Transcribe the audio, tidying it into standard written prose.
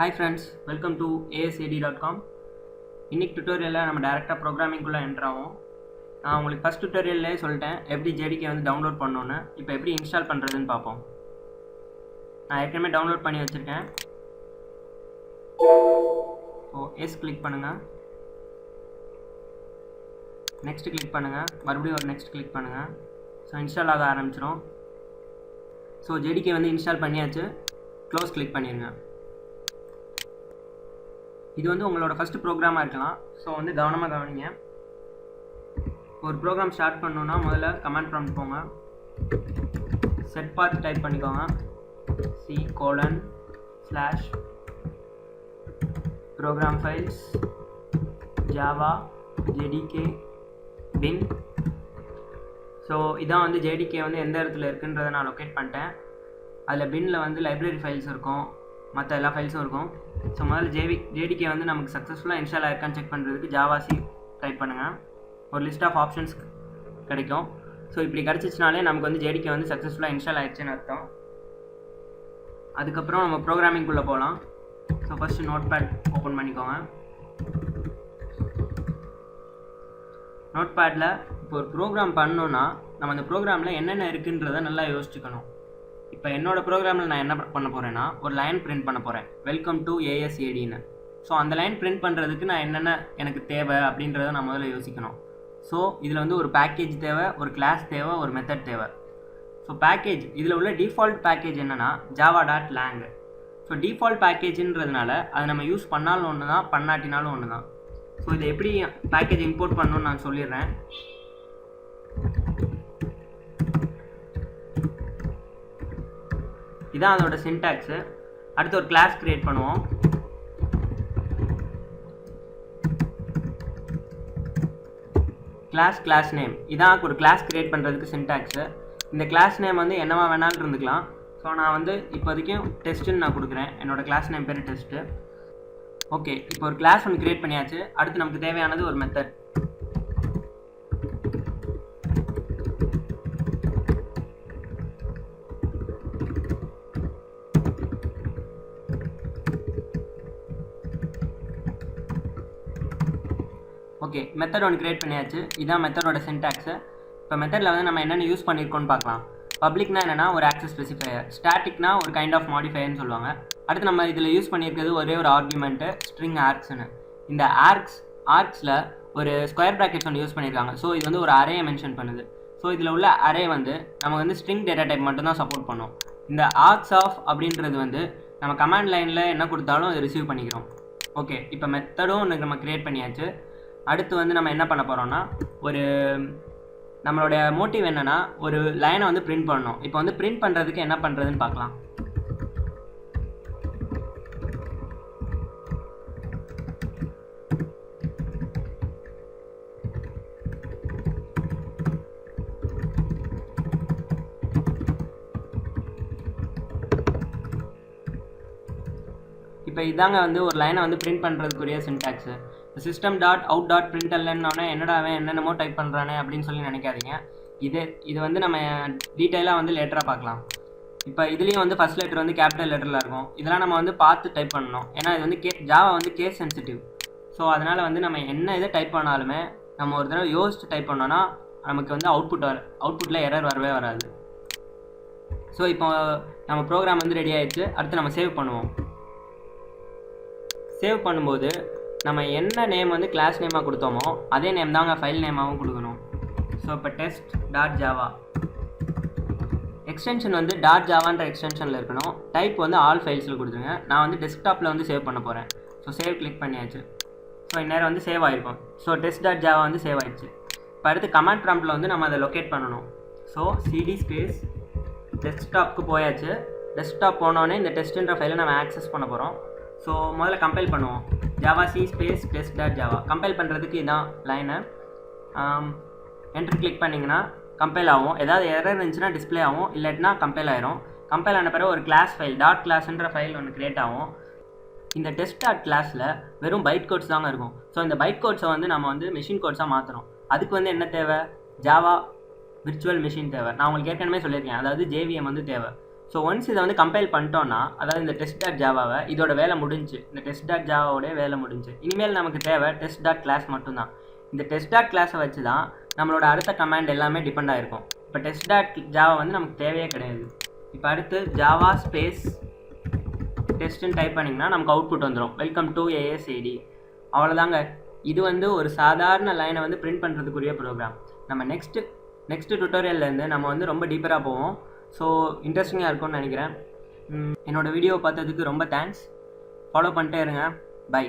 Hi friends, welcome to asad.com. இன்னைக்கு டுட்டோரியலில் நம்ம டேரெக்டாக ப்ரோக்ராமிங்குள்ளே என்ட்ரு ஆகும். நான் உங்களுக்கு ஃபஸ்ட் டுட்டோரியல்லே சொல்லிட்டேன் எப்படி ஜேடிகே வந்து டவுன்லோட் பண்ணணுன்னு. இப்போ எப்படி இன்ஸ்டால் பண்ணுறதுன்னு பார்ப்போம். நான் ஏற்கனவே டவுன்லோட் பண்ணி வச்சுருக்கேன். எஸ் கிளிக் பண்ணுங்கள், நெக்ஸ்ட் கிளிக் பண்ணுங்கள், மறுபடியும் ஒரு நெக்ஸ்ட் கிளிக் பண்ணுங்கள். ஸோ இன்ஸ்டால் ஆக ஆரம்பிச்சிடும். ஸோ ஜேடிகே வந்து இன்ஸ்டால் பண்ணியாச்சு. க்ளோஸ் கிளிக் பண்ணிடுங்க. இது வந்து உங்களோட ஃபஸ்ட்டு ப்ரோக்ராமாக இருக்கலாம். ஸோ வந்து கவனமாக கவனிங்க. ஒரு ப்ரோக்ராம் ஸ்டார்ட் பண்ணணுன்னா முதல்ல கமாண்ட் ப்ராம்ப்ட் போங்க, செட் பாத் டைப் பண்ணிக்கோங்க, C:/program files java jdk bin. So இதான் வந்து ஜேடிகே வந்து எந்த இடத்துல இருக்குன்றதை நான் லொக்கேட் பண்ணிட்டேன். அதில் பின்னில் வந்து லைப்ரரி ஃபைல்ஸ் இருக்கும், மற்ற எல்லா ஃபைல்ஸும் இருக்கும். ஸோ முதல்ல ஜேடிகே வந்து நமக்கு சக்ஸஸ்ஃபுல்லாக இன்ஸ்டால் ஆயிருக்கான்னு செக் பண்ணுறதுக்கு ஜாவாசி டைப் பண்ணுங்கள். ஒரு லிஸ்ட் ஆஃப் ஆப்ஷன்ஸ் கிடைக்கும். ஸோ இப்படி கிடச்சிச்சினாலே நமக்கு வந்து ஜேடிகே வந்து சக்ஸஸ்ஃபுல்லாக இன்ஸ்டால் ஆயிடுச்சுன்னு அர்த்தம். அதுக்கப்புறம் நம்ம ப்ரோக்ராமிங்குள்ளே போகலாம். ஸோ ஃபஸ்ட்டு நோட்பேட் ஓப்பன் பண்ணிக்கோங்க. நோட்பேடில் இப்போ ஒரு ப்ரோக்ராம் பண்ணோன்னா நம்ம அந்த ப்ரோக்ராமில் என்னென்ன இருக்குன்றதை நல்லா யோசிச்சுக்கணும். இப்போ என்னோடய ப்ரோக்ராமில் நான் என்ன பண்ண போகிறேன்னா ஒரு லைன் பிரிண்ட் பண்ண போகிறேன், வெல்கம் டு ASADன்னு. ஸோ அந்த லைன் பிரிண்ட் பண்ணுறதுக்கு நான் என்னென்ன எனக்கு தேவை அப்படின்றத நான் முதல்ல யோசிக்கணும். ஸோ இதில் வந்து ஒரு பேக்கேஜ் தேவை, ஒரு கிளாஸ் தேவை, ஒரு மெத்தட் தேவை. ஸோ பேக்கேஜ், இதில் உள்ள டிஃபால்ட் பேக்கேஜ் என்னென்னா java.lang. ஸோ டிஃபால்ட் பேக்கேஜுன்றதுனால அதை நம்ம யூஸ் பண்ணாலும் ஒன்று தான், பண்ணாட்டினாலும் ஒன்று தான். ஸோ இதை எப்படி பேக்கேஜ் இம்போர்ட் பண்ணணும்னு நான் சொல்லிடுறேன். இதான் அதோட சின்டாக்ஸு. அடுத்து ஒரு கிளாஸ் கிரியேட் பண்ணுவோம். கிளாஸ் நேம், இதான் ஒரு கிளாஸ் கிரியேட் பண்ணுறதுக்கு சின்டாக்ஸு. இந்த கிளாஸ் நேம் வந்து என்னவா வேணாலும் இருந்துக்கலாம். ஸோ நான் வந்து இப்போதைக்கும் டெஸ்ட்டுன்னு நான் கொடுக்குறேன். என்னோடய கிளாஸ் நேம் பேர் டெஸ்ட்டு. ஓகே, இப்போ ஒரு கிளாஸ் ஒன்று கிரியேட் பண்ணியாச்சு. அடுத்து நமக்கு தேவையானது ஒரு மெத்தட். ஓகே, மெத்தட் ஒன்று கிரியேட் பண்ணியாச்சு. இதான் மெத்தடோட சின்டாக்ஸு. இப்போ மெத்தடில் வந்து நம்ம என்னென்ன யூஸ் பண்ணியிருக்கோன்னு பார்க்கலாம். பப்ளிக்னா என்னென்னா ஒரு ஆக்சஸ் ஸ்பெசிஃபையர், ஸ்டாட்டிக்னா ஒரு கைண்ட் ஆஃப் மாடிஃபையர்னு சொல்லுவாங்க. அடுத்து நம்ம இதில் யூஸ் பண்ணியிருக்கிறது ஒரே ஒரு ஆர்குமெண்ட்டு, ஸ்ட்ரிங் ஆர்க்ஸ்னு. இந்த ஆர்க்ஸில் ஒரு ஸ்கொயர் ப்ராக்கெட்ஸ் ஒன்று யூஸ் பண்ணியிருக்காங்க. ஸோ இது வந்து ஒரு அரேயை மென்ஷன் பண்ணுது. ஸோ இதில் உள்ள அரே வந்து நம்ம வந்து ஸ்ட்ரிங் டேட்டா டைப் மட்டும்தான் சப்போர்ட் பண்ணும். இந்த ஆர்க்ஸ் ஆஃப் அப்படின்றது வந்து நம்ம கமாண்ட் லைனில் என்ன கொடுத்தாலும் அதை ரிசீவ் பண்ணிக்கிறோம். ஓகே, இப்போ மெத்தடும் ஒன்று நம்ம க்ரியேட் பண்ணியாச்சு. அடுத்து வந்து நம்ம என்ன பண்ண போகிறோம்னா ஒரு நம்மளுடைய மோட்டிவ் என்னென்னா ஒரு லைனை வந்து பிரிண்ட் பண்ணணும். இப்போ வந்து பிரிண்ட் பண்ணுறதுக்கு என்ன பண்ணுறதுன்னு பார்க்கலாம். இப்போ இதாங்க வந்து ஒரு லைனை வந்து பிரிண்ட் பண்ணுறதுக்குரிய சின்டாக்ஸு. system.out.println என்னடா அவன் என்னென்னமோ டைப் பண்ணுறானே அப்படின்னு சொல்லி நினைக்காதீங்க. இது வந்து நம்ம டீட்டெயிலாக வந்து லெட்டராக பார்க்கலாம். இப்போ இதுலேயும் வந்து ஃபஸ்ட் லெட்டர் வந்து கேபிட்டல் லெட்டரில் இருக்கும். இதெல்லாம் நம்ம வந்து பார்த்து டைப் பண்ணணும். ஏன்னா இது வந்து ஜாவா வந்து கேஸ் சென்சிட்டிவ். ஸோ அதனால் வந்து நம்ம என்ன இதை டைப் பண்ணாலுமே நம்ம ஒரு தடவை யோசிச்சு டைப் பண்ணோன்னா நமக்கு வந்து அவுட்புட்டில் எரர் வரவே வராது. ஸோ இப்போ நம்ம ப்ரோக்ராம் வந்து ரெடி ஆகிடுச்சு. அடுத்து நம்ம சேவ் பண்ணுவோம். சேவ் பண்ணும்போது நம்ம என்ன நேம் வந்து கிளாஸ் நேமாக கொடுத்தோமோ அதே நேம் தாங்க ஃபைல் நேமாகவும் கொடுக்கணும். ஸோ இப்போ test.java எக்ஸ்டென்ஷன் வந்து .javaன்ற எக்ஸ்டென்ஷனில் இருக்கணும். டைப் வந்து ஆல் ஃபைல்ஸில் கொடுத்துருங்க. நான் வந்து டெஸ்க்டாப்பில் வந்து சேவ் பண்ண போகிறேன். ஸோ சேவ் கிளிக் பண்ணியாச்சு. ஸோ இந்நேரம் வந்து சேவ் ஆகிருக்கும். ஸோ test.java வந்து சேவ் ஆகிடுச்சு. இப்போ அடுத்து கமாண்ட் ப்ராம்ப்டில் வந்து நம்ம அதை லொக்கேட் பண்ணணும். ஸோ cd ஸ்பேஸ் டெஸ்க்டாப்க்கு போயாச்சு. டெஸ்க்டாப் போனோடனே இந்த டெஸ்ட்டுன்ற ஃபைலை நம்ம ஆக்சஸ் பண்ண போகிறோம். ஸோ முதல்ல கம்பைல் பண்ணுவோம். javac ஸ்பேஸ் test.java கம்பைல் பண்ணுறதுக்கு இதான் லைனு. என்ட்ரு கிளிக் பண்ணிங்கன்னா கம்பைல் ஆகும். ஏதாவது எரர் இருந்துச்சுன்னா டிஸ்பிளே ஆகும், இல்லாட்டினா கம்பைல் ஆயிரும். கம்பைல் ஆன பிறகு ஒரு கிளாஸ் ஃபைல் .classன்ற ஃபைல் ஒன்று க்ரியேட் ஆகும். இந்த test.classல வெறும் பைட் கோட்ஸ் தாங்க இருக்கும். ஸோ இந்த பைட் கோட்ஸை வந்து நம்ம வந்து மெஷின் கோட்ஸாக மாற்றுறோம். அதுக்கு வந்து என்ன தேவை, ஜாவா விர்ச்சுவல் மெஷின் தேவை. நான் உங்களுக்கு ஏற்கனவே சொல்லியிருக்கேன், அதாவது JVM வந்து தேவை. ஸோ ஒன்ஸ் இதை வந்து கம்பைல் பண்ணிட்டோன்னா, அதாவது இந்த டெஸ்ட் டாட் ஜாவாவை இதோட வேலை முடிஞ்சு, இந்த டெஸ்ட் டாட் ஜாவாவோடைய வேலை முடிஞ்சு. இனிமேல் நமக்கு தேவை டெஸ்ட் டாட் கிளாஸ் மட்டும்தான். இந்த டெஸ்ட் டாட் கிளாஸை வச்சு தான் நம்மளோட அடுத்த கமாண்ட் எல்லாமே டிபெண்ட் ஆகிருக்கும். இப்போ டெஸ்ட் டாட் ஜாவா வந்து நமக்கு தேவையே கிடையாது. இப்போ அடுத்து ஜாவா ஸ்பேஸ் டெஸ்ட்டுன்னு டைப் பண்ணிங்கன்னா நமக்கு அவுட்புட் வந்துடும், வெல்கம் டு ASAD. அவ்வளோதாங்க. இது வந்து ஒரு சாதாரண லைனை வந்து பிரிண்ட் பண்ணுறதுக்குரிய ப்ரோக்ராம். நம்ம நெக்ஸ்ட் டுட்டோரியல்லேருந்து நம்ம வந்து ரொம்ப டீப்பராக போவோம். ஸோ இன்ட்ரெஸ்டிங்காக இருக்கும்னு நினைக்கிறேன். என்னோடய வீடியோவை பார்த்ததுக்கு ரொம்ப தேங்க்ஸ். ஃபாலோ பண்ணிட்டே இருங்க. பை.